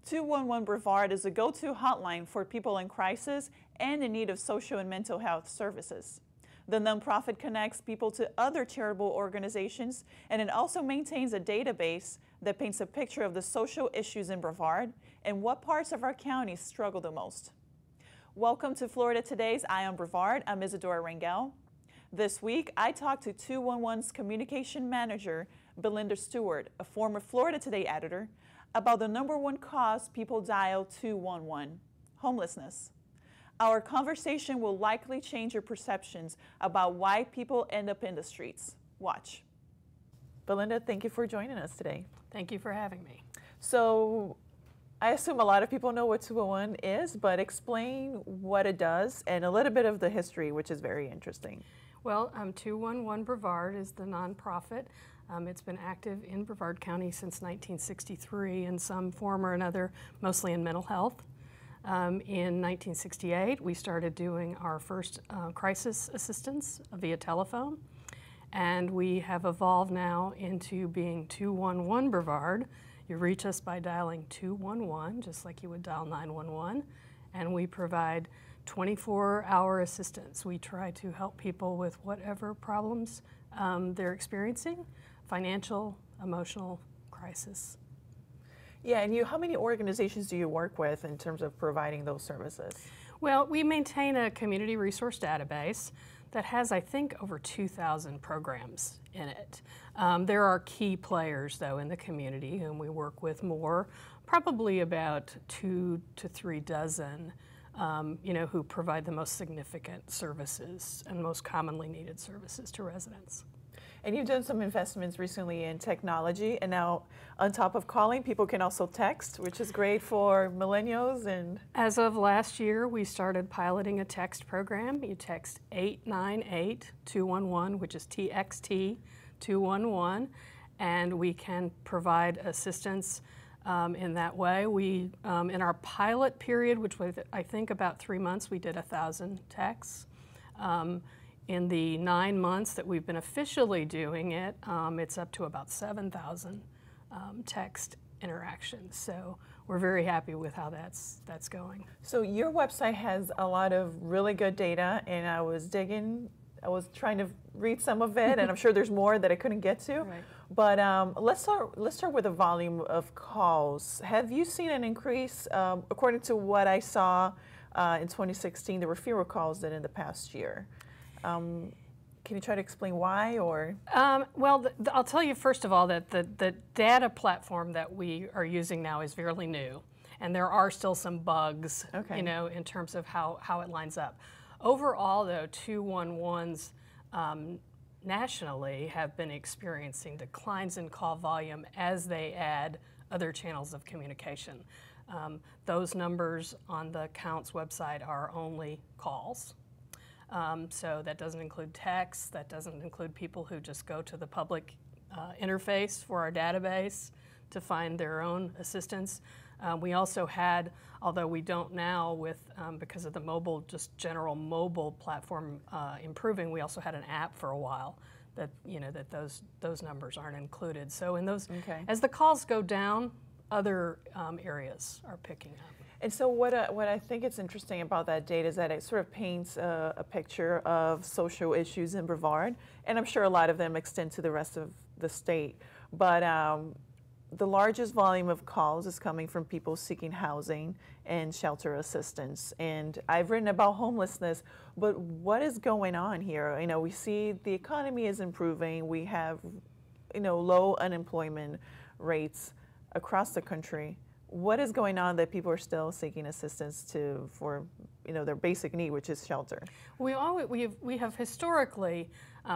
211 Brevard is a go-to hotline for people in crisis and in need of social and mental health services. The nonprofit connects people to other charitable organizations, and it also maintains a database that paints a picture of the social issues in Brevard and what parts of our county struggle the most. Welcome to Florida Today's Eye on Brevard. I'm Isadora Rangel. This week, I talked to 211's communication manager, Belinda Stewart, a former Florida Today editor, about the #1 cause people dial 211, homelessness. Our conversation will likely change your perceptions about why people end up in the streets. Watch. Belinda, thank you for joining us today. Thank you for having me. So, I assume a lot of people know what 211 is, but explain what it does and a little bit of the history, which is very interesting. Well, 211 Brevard is the nonprofit. It's been active in Brevard County since 1963 in some form or another, mostly in mental health. In 1968, we started doing our first crisis assistance via telephone, and we have evolved now into being 211 Brevard. You reach us by dialing 211, just like you would dial 911, and we provide 24-hour assistance. We try to help people with whatever problems they're experiencing, financial, emotional, crisis. Yeah, and how many organizations do you work with in terms of providing those services? Well, we maintain a community resource database that has, I think, over 2,000 programs in it. There are key players, though, in the community whom we work with more, probably about 2 to 3 dozen, who provide the most significant services and most commonly needed services to residents. And you've done some investments recently in technology, and now on top of calling, people can also text, which is great for millennials. And as of last year, we started piloting a text program. You text 898-211, which is TXT 211, and we can provide assistance in that way. We, in our pilot period, which was I think about 3 months, we did 1,000 texts. In the 9 months that we've been officially doing it, it's up to about 7,000 text interactions. So we're very happy with how that's going. So your website has a lot of really good data, and I was trying to read some of it, and I'm sure there's more that I couldn't get to. Right. But let's start with the volume of calls. Have you seen an increase? According to what I saw in 2016, there were fewer calls than in the past year. Can you try to explain why, or? Well, I'll tell you first of all that the data platform that we are using now is fairly new, and there are still some bugs, okay, in terms of how it lines up. Overall, though, 211s nationally have been experiencing declines in call volume as they add other channels of communication. Those numbers on the Counts website are only calls. So that doesn't include texts, that doesn't include people who just go to the public interface for our database to find their own assistance. We also had, although we don't now because of the mobile, just general mobile platform improving, we also had an app for a while that, that those numbers aren't included. So in those, okay, as the calls go down, other areas are picking up. And so what I think is interesting about that data is that it sort of paints a picture of social issues in Brevard, and I'm sure a lot of them extend to the rest of the state. But the largest volume of calls is coming from people seeking housing and shelter assistance. And I've written about homelessness, but what is going on here? We see the economy is improving. We have, low unemployment rates across the country. What is going on that people are still seeking assistance for their basic need, which is shelter? We have historically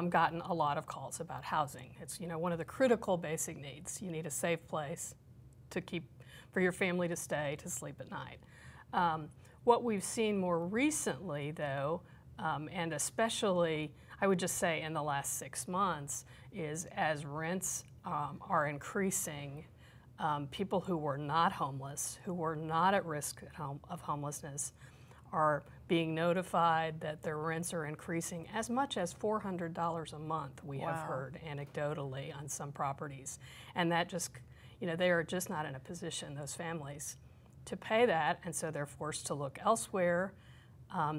gotten a lot of calls about housing. It's one of the critical basic needs. You need a safe place for your family to stay, to sleep at night. What we've seen more recently, though, and especially I would just say in the last 6 months, is as rents are increasing. People who were not homeless, who were not at risk of homelessness, are being notified that their rents are increasing as much as $400 a month, we have heard anecdotally on some properties. And that just, they are just not in a position, those families, to pay that, and so they're forced to look elsewhere.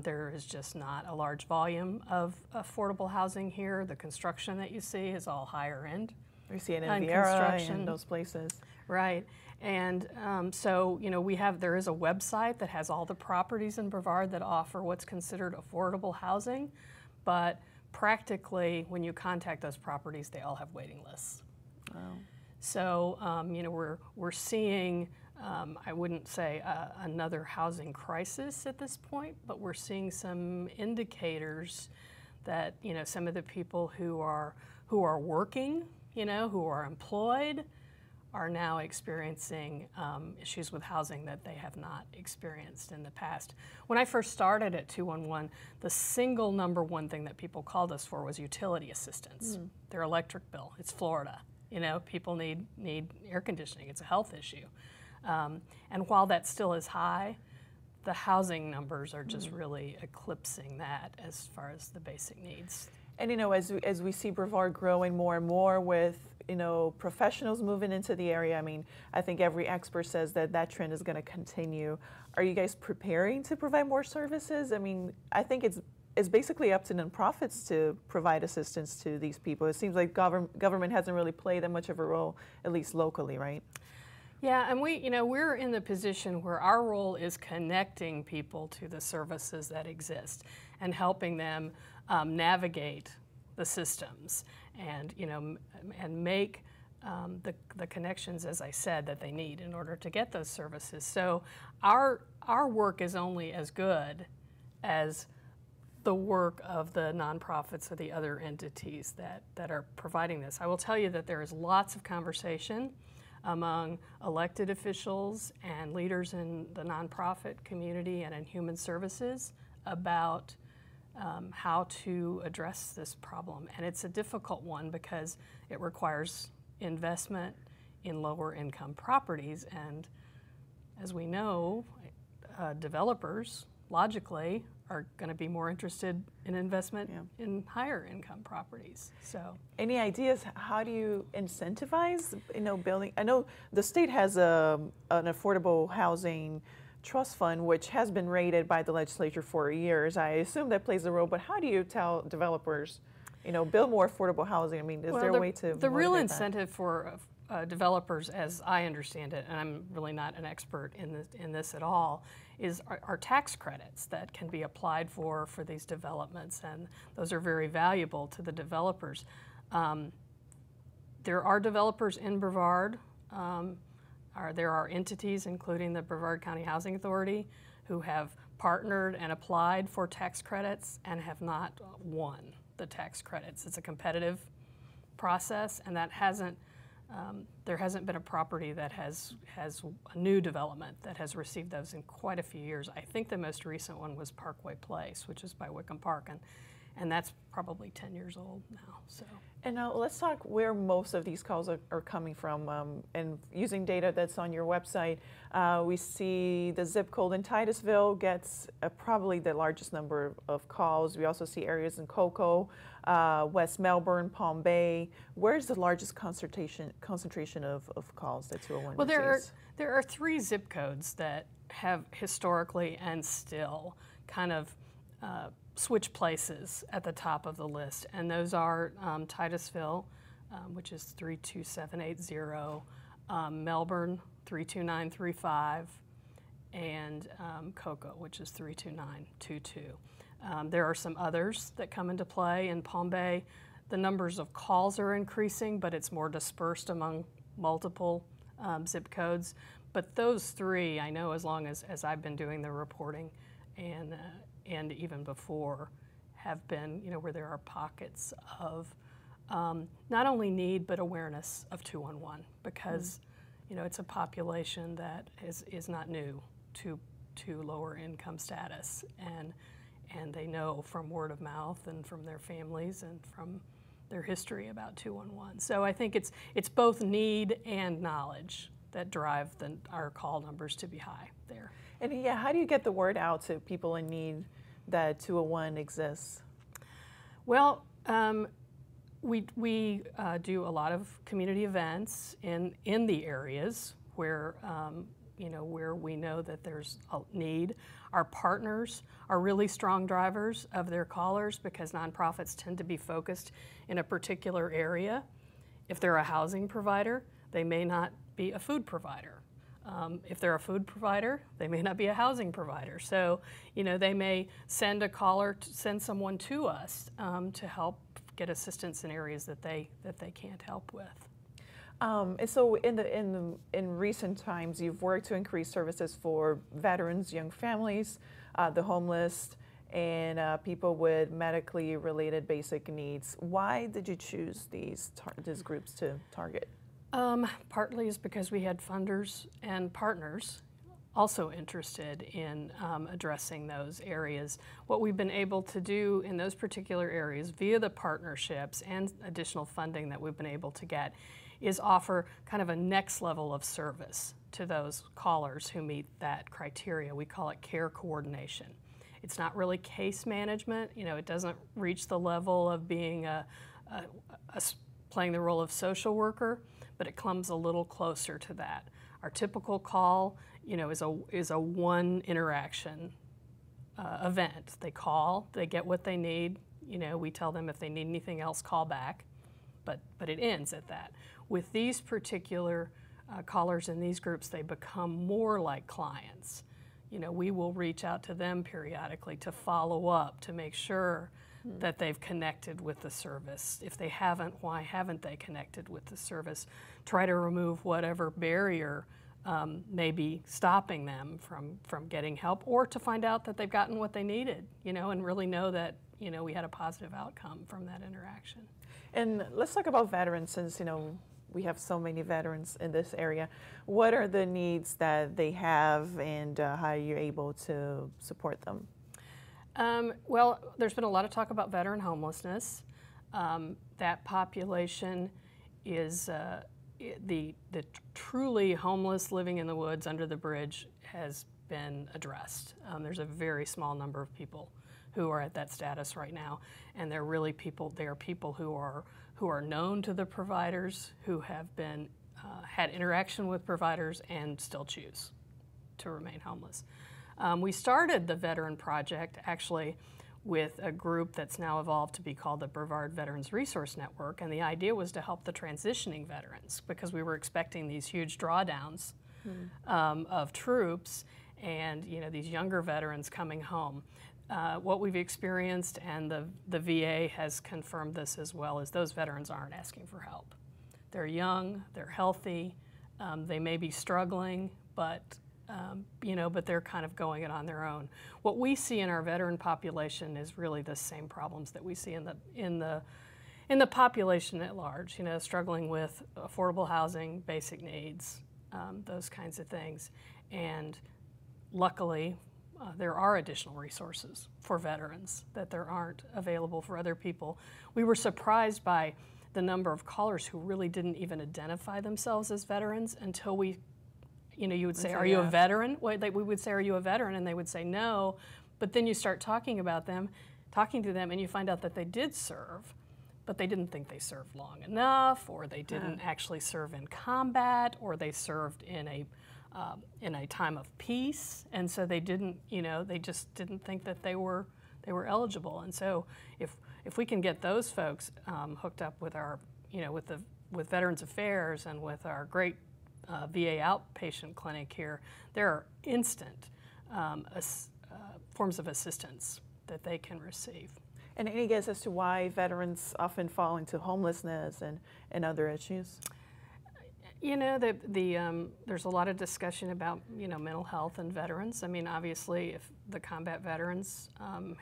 There is just not a large volume of affordable housing here. The construction that you see is all higher end. We see it in Viera and those places. Right, and so there is a website that has all the properties in Brevard that offer what's considered affordable housing, but practically when you contact those properties, they all have waiting lists. Wow. So we're seeing, I wouldn't say another housing crisis at this point, but we're seeing some indicators that some of the people who are working, who are employed, are now experiencing issues with housing that they have not experienced in the past. When I first started at 211, the single number one thing that people called us for was utility assistance. Their electric bill. It's Florida. People need air conditioning. It's a health issue. And while that still is high, the housing numbers are just really eclipsing that as far as the basic needs. And as we see Brevard growing more and more with professionals moving into the area, I think every expert says that trend is going to continue. Are you guys preparing to provide more services? I think it's basically up to nonprofits to provide assistance to these people. It seems like government hasn't really played that much of a role, at least locally, right? Yeah, and we're in the position where our role is connecting people to the services that exist and helping them navigate the systems and make the connections, as I said, that they need in order to get those services. So our work is only as good as the work of the nonprofits or the other entities that are providing this. I will tell you that there is lots of conversation among elected officials and leaders in the nonprofit community and in human services about how to address this problem. And it's a difficult one because it requires investment in lower income properties. And as we know, developers, logically, are going to be more interested in investment in higher income properties. So, any ideas how do you incentivize building? I know the state has an affordable housing trust fund which has been rated by the legislature for years. I assume that plays a role, but how do you tell developers build more affordable housing? Is there a way to the real incentive for developers, as I understand it, and I'm really not an expert in this at all, is our tax credits that can be applied for these developments, and those are very valuable to the developers. There are developers in Brevard. There are entities, including the Brevard County Housing Authority, who have partnered and applied for tax credits and have not won the tax credits. It's a competitive process, and that there hasn't been a property that has a new development that has received those in quite a few years. I think the most recent one was Parkway Place, which is by Wickham Park, and that's probably 10 years old now. So. And now let's talk where most of these calls are coming from. And using data that's on your website, we see the zip code in Titusville gets probably the largest number of calls. We also see areas in Cocoa, West Melbourne, Palm Bay. Where's the largest concentration of calls that 201 Well, receives? there are 3 zip codes that have historically and still kind of switch places at the top of the list, and those are Titusville, which is 32780, Melbourne 32935, and Cocoa, which is 32922. There are some others that come into play. In Palm Bay, the numbers of calls are increasing, but it's more dispersed among multiple zip codes. But those 3, I know as long as I've been doing the reporting and even before, have been where there are pockets of not only need but awareness of 211, because it's a population that is not new to lower income status, and they know from word of mouth and from their families and from their history about 211. So I think it's both need and knowledge that drive our call numbers to be high there. And how do you get the word out to people in need that 201 exists? Well, we do a lot of community events in the areas where where we know that there's a need. Our partners are really strong drivers of their callers because nonprofits tend to be focused in a particular area. If they're a housing provider, they may not be a food provider. If they're a food provider, they may not be a housing provider. So, they may send send someone to us to help get assistance in areas that they can't help with. And so in recent times, you've worked to increase services for veterans, young families, the homeless, and people with medically related basic needs. Why did you choose these groups to target? Partly is because we had funders and partners also interested in addressing those areas. What we've been able to do in those particular areas via the partnerships and additional funding that we've been able to get is offer kind of a next level of service to those callers who meet that criteria. We call it care coordination. It's not really case management. It doesn't reach the level of being playing the role of social worker, but it comes a little closer to that. Our typical call, is a one interaction event. They call, they get what they need. We tell them if they need anything else, call back, but it ends at that. With these particular callers in these groups, they become more like clients. We will reach out to them periodically to follow up, to make sure that they've connected with the service. If they haven't, why haven't they connected with the service? Try to remove whatever barrier may be stopping them from getting help, or to find out that they've gotten what they needed, and really know that, we had a positive outcome from that interaction. And let's talk about veterans, since, we have so many veterans in this area. What are the needs that they have, and how are you able to support them? Well, there's been a lot of talk about veteran homelessness. That population is the truly homeless living in the woods under the bridge has been addressed. There's a very small number of people who are at that status right now, and they're really people. They are people who are known to the providers, who have been had interaction with providers, and still choose to remain homeless. We started the Veteran Project actually with a group that's now evolved to be called the Brevard Veterans Resource Network, and the idea was to help the transitioning veterans because we were expecting these huge drawdowns of troops and these younger veterans coming home. What we've experienced, and the VA has confirmed this as well, is those veterans aren't asking for help. They're young, they're healthy, they may be struggling, but they're kind of going it on their own. What we see in our veteran population is really the same problems that we see in the population at large. Struggling with affordable housing, basic needs, those kinds of things. And luckily, there are additional resources for veterans that there aren't available for other people. We were surprised by the number of callers who really didn't even identify themselves as veterans until we. You would say, are you a veteran? We would say, are you a veteran? And they would say no. But then you start talking to them, and you find out that they did serve, but they didn't think they served long enough, or they didn't actually serve in combat, or they served in a time of peace, and so they didn't. They just didn't think that they were eligible. And so if we can get those folks hooked up with our, with Veterans Affairs and with our great VA outpatient clinic here, there are instant forms of assistance that they can receive. And any guess as to why veterans often fall into homelessness and other issues? There's a lot of discussion about mental health and veterans. I mean, obviously, if the combat veterans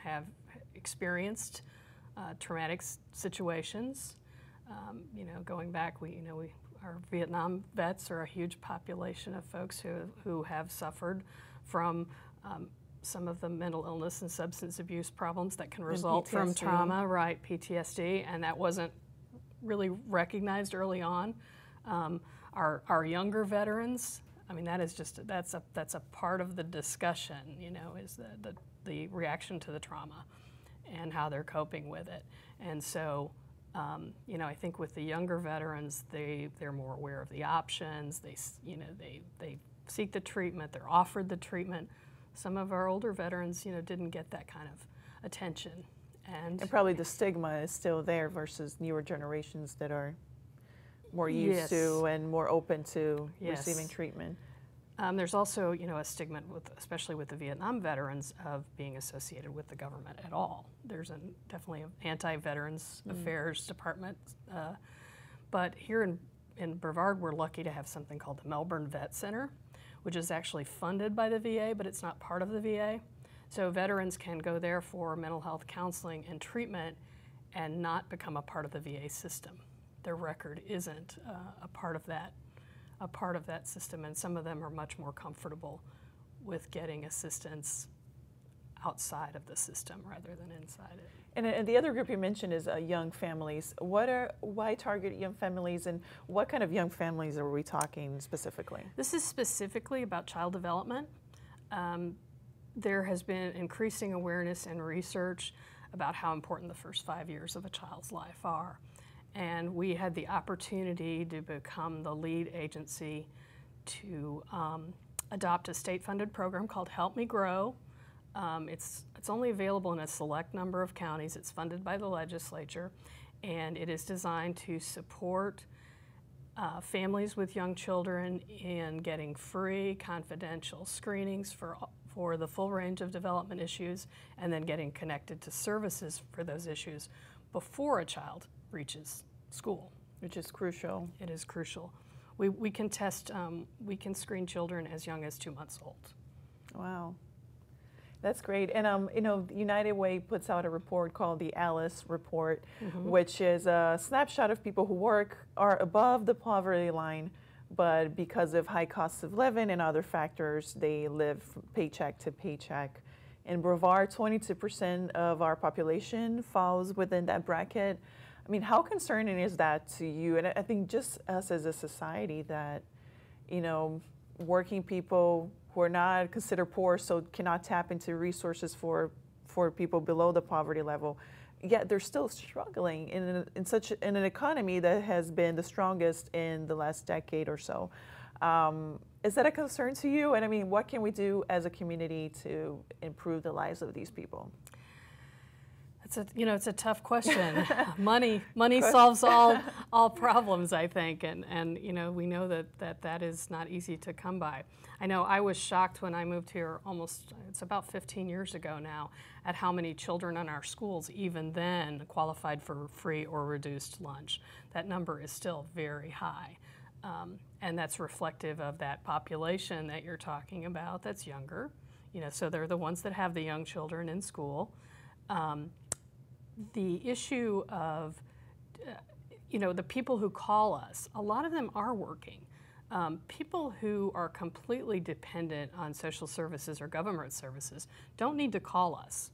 have experienced traumatic situations, going back, our Vietnam vets are a huge population of folks who have suffered from some of the mental illness and substance abuse problems that can result from trauma, right, PTSD, and that wasn't really recognized early on. Our younger veterans, I mean, that's a part of the discussion, is the reaction to the trauma and how they're coping with it. And so I think with the younger veterans, they're more aware of the options. They seek the treatment, they're offered the treatment. Some of our older veterans, didn't get that kind of attention. And probably the stigma is still there versus newer generations that are more used to and more open to receiving treatment. There's also, a stigma, especially with the Vietnam veterans, of being associated with the government at all. There's definitely an anti-veterans affairs department. But here in Brevard, we're lucky to have something called the Melbourne Vet Center, which is actually funded by the VA, but it's not part of the VA. So veterans can go there for mental health counseling and treatment and not become a part of the VA system. Their record isn't a part of that system, and some of them are much more comfortable with getting assistance outside of the system rather than inside it. And the other group you mentioned is young families. Why target young families, and what kind of young families are we talking specifically? This is specifically about child development. There has been increasing awareness and research about how important the first 5 years of a child's life are. And we had the opportunity to become the lead agency to adopt a state-funded program called Help Me Grow. It's only available in a select number of counties. It's funded by the legislature, and it is designed to support families with young children in getting free, confidential screenings for the full range of development issues, and then getting connected to services for those issues before a child reaches school. Which is crucial. It is crucial. We can we can screen children as young as 2 months old. Wow. That's great. And United Way puts out a report called the ALICE report, which is a snapshot of people who are above the poverty line, but because of high costs of living and other factors, they live paycheck to paycheck. In Brevard, 22% of our population falls within that bracket. I mean, how concerning is that to you? And I think just us as a society that, working people who are not considered poor, so cannot tap into resources for people below the poverty level, yet they're still struggling in an economy that has been the strongest in the last decade or so. Is that a concern to you? And I mean, what can we do as a community to improve the lives of these people? It's a tough question. Money solves all problems, I think, and we know that is not easy to come by. I know I was shocked when I moved here it's about 15 years ago now, at how many children in our schools even then qualified for free or reduced lunch. That number is still very high, and that's reflective of that population that you're talking about that's younger. So they're the ones that have the young children in school. The issue of, the people who call us, a lot of them are working. People who are completely dependent on social services or government services don't need to call us.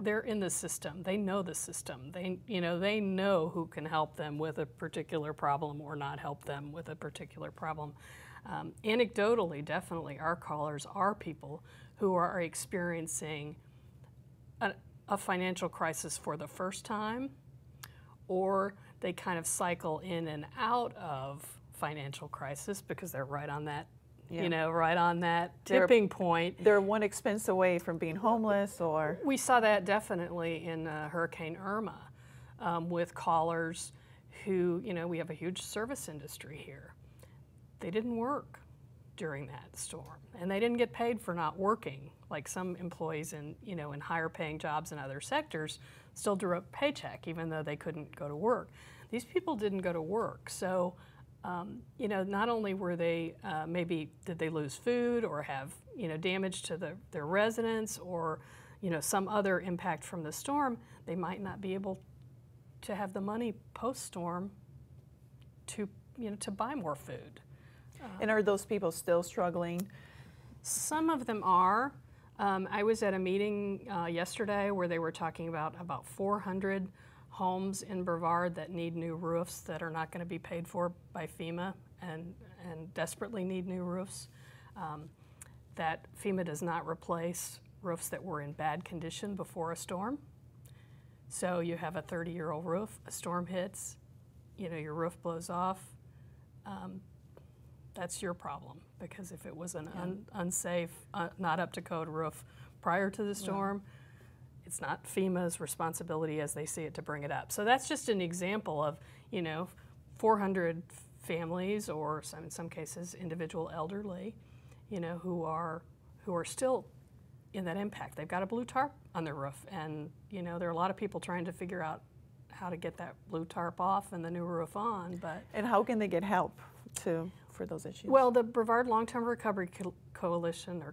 They're in the system. They know the system. They know who can help them with a particular problem or not help them with a particular problem. Anecdotally, definitely, our callers are people who are experiencing a financial crisis for the first time, or they kind of cycle in and out of financial crisis because they're right on that, right on that tipping point. They're one expense away from being homeless, or... We saw that definitely in Hurricane Irma with callers who, we have a huge service industry here. They didn't work during that storm, and they didn't get paid for not working. Like some employees in higher paying jobs in other sectors still drew a paycheck even though they couldn't go to work. These people didn't go to work. So, not only were they, maybe did they lose food or have, damage to their residence or, some other impact from the storm, they might not be able to have the money post-storm to buy more food. And are those people still struggling? Some of them are. I was at a meeting yesterday where they were talking about 400 homes in Brevard that need new roofs that are not going to be paid for by FEMA and desperately need new roofs. That FEMA does not replace roofs that were in bad condition before a storm. So you have a 30-year-old roof, a storm hits, your roof blows off. that's your problem, because if it was an unsafe, not up to code roof prior to the storm, it's not FEMA's responsibility as they see it to bring it up. So that's just an example of, 400 families, or in some cases individual elderly, who are still in that impact. They've got a blue tarp on their roof, and there are a lot of people trying to figure out how to get that blue tarp off and the new roof on. And how can they get help for those issues? Well, the Brevard Long-Term Recovery Coalition,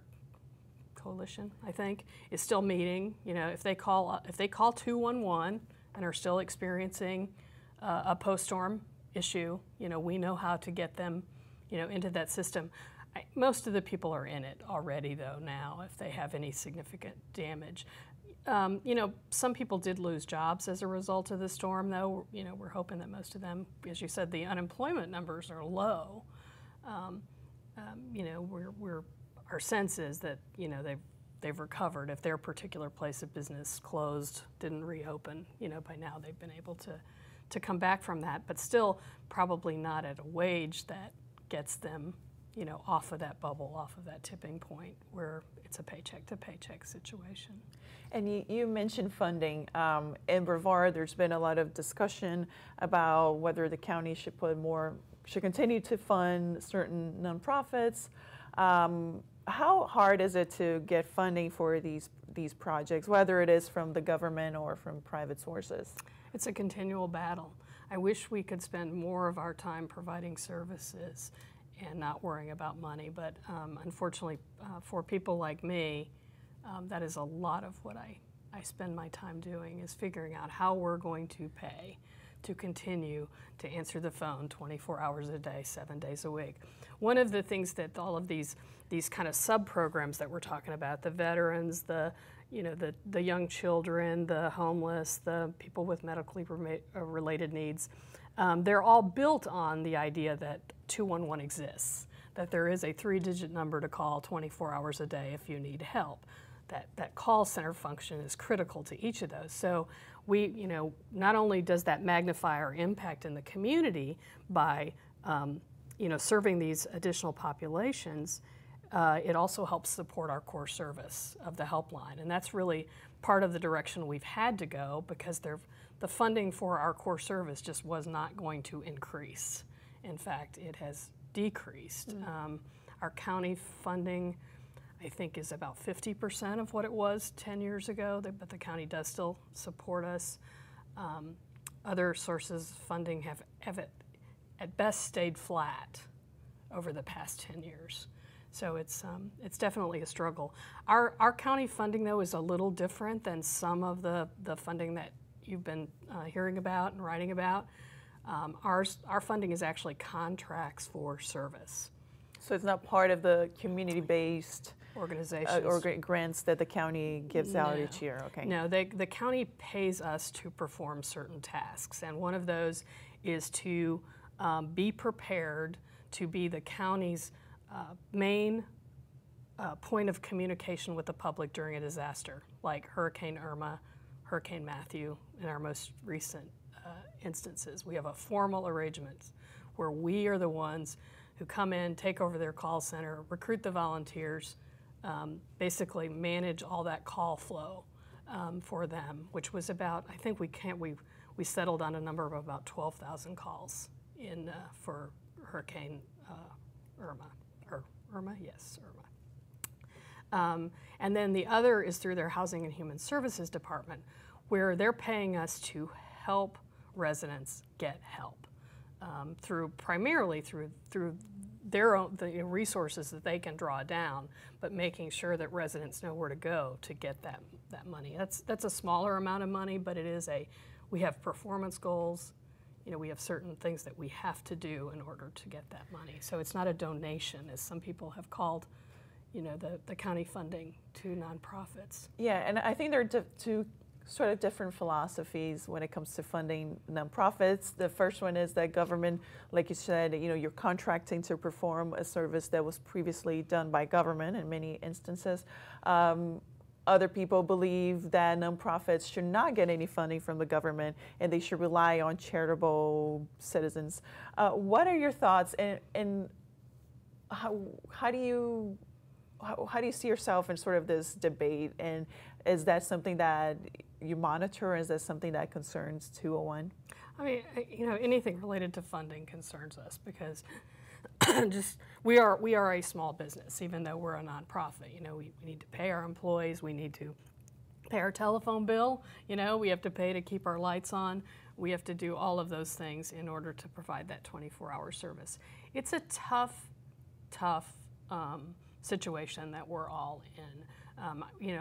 I think, is still meeting. If they call 211 and are still experiencing a post-storm issue, we know how to get them, into that system. Most of the people are in it already, though, now, if they have any significant damage. Some people did lose jobs as a result of the storm, though. We're hoping that most of them, as you said, the unemployment numbers are low. Our sense is that, they've recovered. If their particular place of business closed, didn't reopen, by now they've been able to come back from that, but still probably not at a wage that gets them, off of that bubble, off of that tipping point where it's a paycheck-to-paycheck situation. And you mentioned funding. In Brevard, there's been a lot of discussion about whether the county should continue to fund certain nonprofits. How hard is it to get funding for these projects, whether it is from the government or from private sources? It's a continual battle. I wish we could spend more of our time providing services and not worrying about money, but unfortunately for people like me, that is a lot of what I spend my time doing, is figuring out how we're going to pay to continue to answer the phone 24 hours a day, 7 days a week. One of the things that all of these kind of sub-programs that we're talking about, the veterans, the young children, the homeless, the people with medically related needs, they're all built on the idea that 211 exists, that there is a 3-digit number to call 24 hours a day if you need help. That call center function is critical to each of those. So we, not only does that magnify our impact in the community by, serving these additional populations, it also helps support our core service of the helpline. And that's really part of the direction we've had to go, because the funding for our core service just was not going to increase. In fact, it has decreased. Our county funding, I think, is about 50% of what it was 10 years ago, but the county does still support us. Other sources of funding have at best stayed flat over the past 10 years. So it's definitely a struggle. Our county funding, though, is a little different than some of the funding that you've been hearing about and writing about. Our funding is actually contracts for service. So it's not part of the community-based organizations or grants that the county gives out each year. Okay. No, the county pays us to perform certain tasks, and one of those is to be prepared to be the county's main point of communication with the public during a disaster, like Hurricane Irma, Hurricane Matthew, in our most recent instances. We have a formal arrangement where we are the ones who come in, take over their call center, recruit the volunteers, basically manage all that call flow for them, which was about, I think we settled on a number of about 12,000 calls for Hurricane Irma. And then the other is through their Housing and Human Services Department, where they're paying us to help residents get help primarily through the resources that they can draw down, but making sure that residents know where to go to get that money. That's a smaller amount of money, but we have performance goals. We have certain things that we have to do in order to get that money. So it's not a donation, as some people have called, the county funding to nonprofits. Yeah, and I think there are two sort of different philosophies when it comes to funding nonprofits. The first one is that government, like you said, you're contracting to perform a service that was previously done by government in many instances. Other people believe that nonprofits should not get any funding from the government and they should rely on charitable citizens. What are your thoughts? And how do you see yourself in sort of this debate, and is that something that you monitor, or is that something that concerns 201? I mean, anything related to funding concerns us because we are a small business, even though we're a nonprofit. We need to pay our employees, we need to pay our telephone bill, we have to pay to keep our lights on. We have to do all of those things in order to provide that 24-hour service. It's a tough situation that we're all in.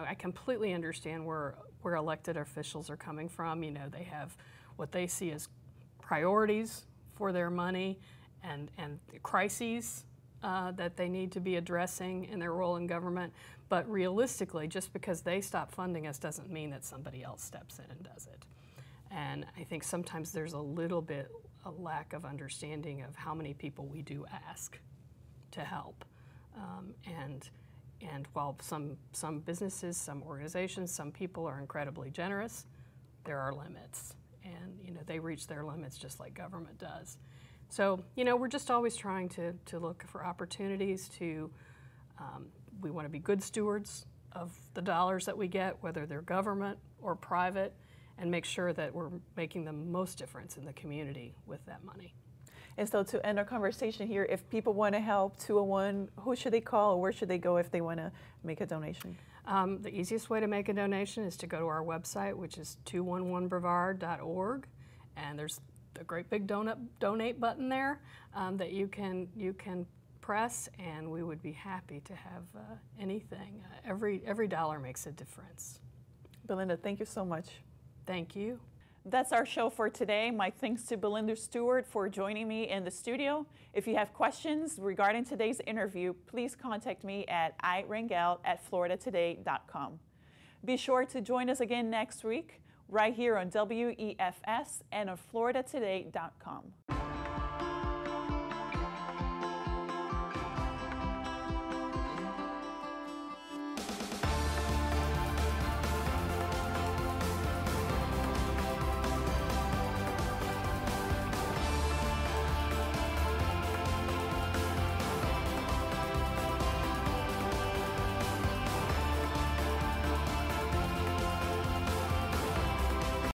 I completely understand where elected officials are coming from. They have what they see as priorities for their money and crises that they need to be addressing in their role in government. But realistically, just because they stop funding us doesn't mean that somebody else steps in and does it. And I think sometimes there's a lack of understanding of how many people we do ask to help. And while some businesses, some organizations, some people are incredibly generous, there are limits. And they reach their limits just like government does. So we're just always trying to look for opportunities to, we want to be good stewards of the dollars that we get, whether they're government or private, and make sure that we're making the most difference in the community with that money. And so to end our conversation here, if people want to help 201, who should they call, or where should they go if they want to make a donation? The easiest way to make a donation is to go to our website, which is 211brevard.org, and there's a great big donate button there that you can press, and we would be happy to have anything. Every dollar makes a difference. Belinda, thank you so much. Thank you. That's our show for today. My thanks to Belinda Stewart for joining me in the studio. If you have questions regarding today's interview, please contact me at irangel@floridatoday.com. Be sure to join us again next week, right here on WEFS and on floridatoday.com.